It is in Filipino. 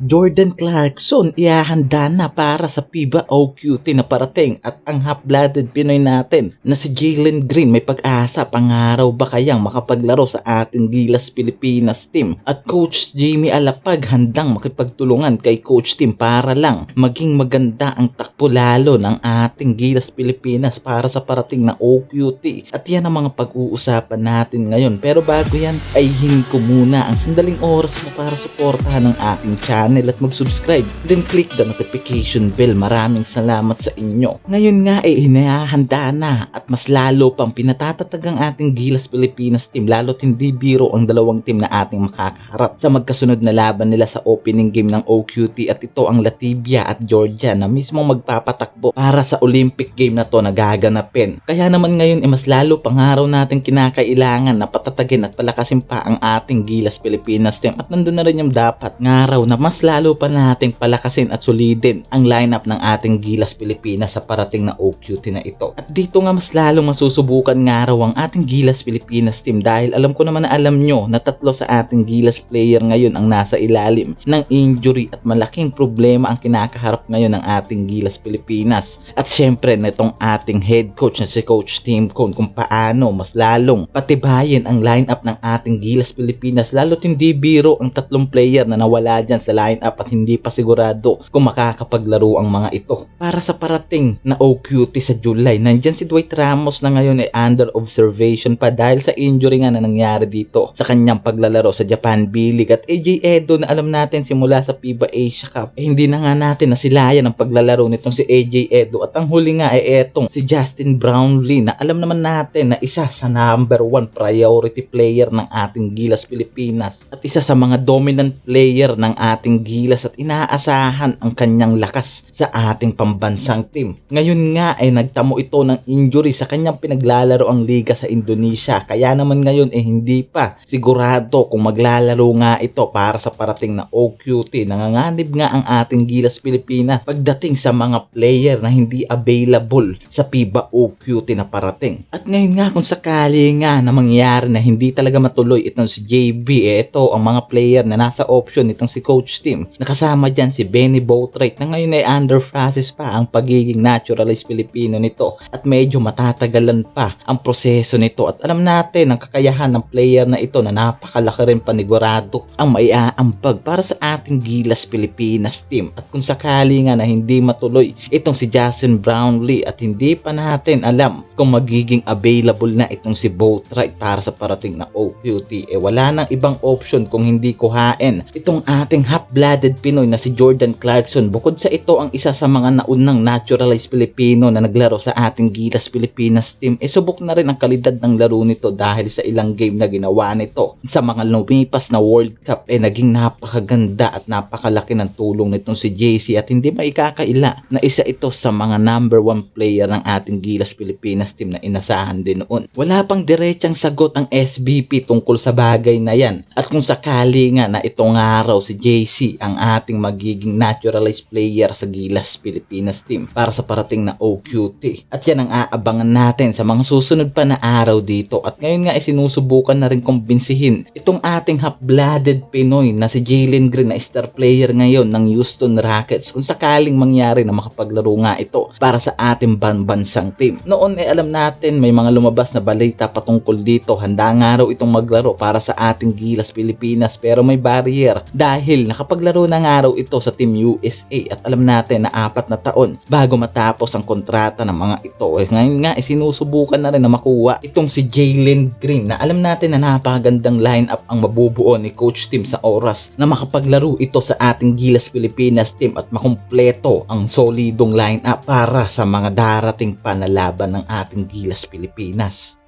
Jordan Clarkson ihahanda na para sa FIBA OQT na parating at ang half-blooded Pinoy natin na si Jalen Green may pag-asa pangaraw ba kayang makapaglaro sa ating Gilas Pilipinas team at Coach Jamie Alapag handang makipagtulungan kay Coach Team para lang maging maganda ang takbo lalo ng ating Gilas Pilipinas para sa parating na OQT at yan ang mga pag-uusapan natin ngayon. Pero bago yan ay hingin ko muna ang sandaling oras mo para suportahan ng ating channel at mag-subscribe, then click the notification bell. Maraming salamat sa inyo. Ngayon nga ay hinahanda na at mas lalo pang pinatatatag ang ating Gilas Pilipinas team, lalo't hindi biro ang dalawang team na ating makakaharap sa magkasunod na laban nila sa opening game ng OQT at ito ang Latvia at Georgia na mismo magpapatakbo para sa Olympic game na to na gaganapin. Kaya naman ngayon ay mas lalo pang araw natin kinakailangan na patatagin at palakasin pa ang ating Gilas Pilipinas team at nandun na rin yung dapat ngaraw na mas lalo pa nating palakasin at solidin ang lineup ng ating Gilas Pilipinas sa parating na OQT na ito. At dito nga mas lalong masusubukan nga raw ang ating Gilas Pilipinas team dahil alam ko naman na alam nyo na tatlo sa ating Gilas player ngayon ang nasa ilalim ng injury at malaking problema ang kinakaharap ngayon ng ating Gilas Pilipinas. At syempre nitong ating head coach na si Coach Tim Cone kung paano mas lalong patibayin ang lineup ng ating Gilas Pilipinas, lalo't hindi biro ang tatlong player na nawala dyan sa lineup at hindi pa sigurado kung makakapaglaro ang mga ito para sa parating na OQT sa July. Nandyan si Dwight Ramos na ngayon ay under observation pa dahil sa injury nga na nangyari dito sa kanyang paglalaro sa Japan B-League. At AJ Edo na alam natin simula sa FIBA Asia Cup hindi na nga natin nasilayan ang paglalaro nitong si AJ Edo at ang huli nga ay etong si Justin Brownlee na alam naman natin na isa sa number 1 priority player ng ating Gilas Pilipinas at isa sa mga dominant player ng ating Gilas at inaasahan ang kanyang lakas sa ating pambansang team. Ngayon nga ay nagtamo ito ng injury sa kanyang pinaglalaro ang liga sa Indonesia, kaya naman ngayon ay hindi pa sigurado kung maglalaro nga ito para sa parating na OQT. Nanganganib nga ang ating Gilas Pilipinas pagdating sa mga player na hindi available sa FIBA OQT na parating. At ngayon nga kung sakali nga na mangyari na hindi talaga matuloy itong si JB, ito ang mga player na nasa option itong si Coach Team. Nakasama dyan si Benny Boatwright na ngayon ay under process pa ang pagiging naturalized Pilipino nito at medyo matatagalan pa ang proseso nito. At alam natin ang kakayahan ng player na ito na napakalaki rin panigurado ang maiaambag para sa ating Gilas Pilipinas team. At kung sakali nga na hindi matuloy itong si Justin Brownlee at hindi pa natin alam kung magiging available na itong si Boatwright para sa parating na OQT, wala nang ibang option kung hindi kuhain itong ating half-blooded Pinoy na si Jordan Clarkson. Bukod sa ito ang isa sa mga naunang naturalized Pilipino na naglaro sa ating Gilas Pilipinas team, subok na rin ang kalidad ng laro nito dahil sa ilang game na ginawa nito sa mga lumipas na World Cup naging napakaganda at napakalaki ng tulong nitong si JC at hindi maikakaila na isa ito sa mga number 1 player ng ating Gilas Pilipinas team na inasahan din noon. Wala pang diretsang sagot ang SBP tungkol sa bagay na yan at kung sakali nga na itong araw si JC ang ating magiging naturalized player sa Gilas Pilipinas team para sa parating na OQT. At yan ang aabangan natin sa mga susunod pa na araw dito. At ngayon nga sinusubukan na rin kumbinsihin itong ating half-blooded Pinoy na si Jalen Green na star player ngayon ng Houston Rockets kung sakaling mangyari na makapaglaro nga ito para sa ating banbansang team. Noon alam natin may mga lumabas na balita patungkol dito, handa nga raw itong maglaro para sa ating Gilas Pilipinas pero may barrier dahil nakapaglaro na nga raw ito sa Team USA at alam natin na 4 na taon bago matapos ang kontrata ng mga ito. Ngayon nga sinusubukan na rin na makuha itong si Jalen Green na alam natin na napakagandang lineup ang mabubuo ni Coach Tim sa oras na makapaglaro ito sa ating Gilas Pilipinas team at makumpleto ang solidong lineup para sa mga darating pa na laban ng ating Gilas Pilipinas.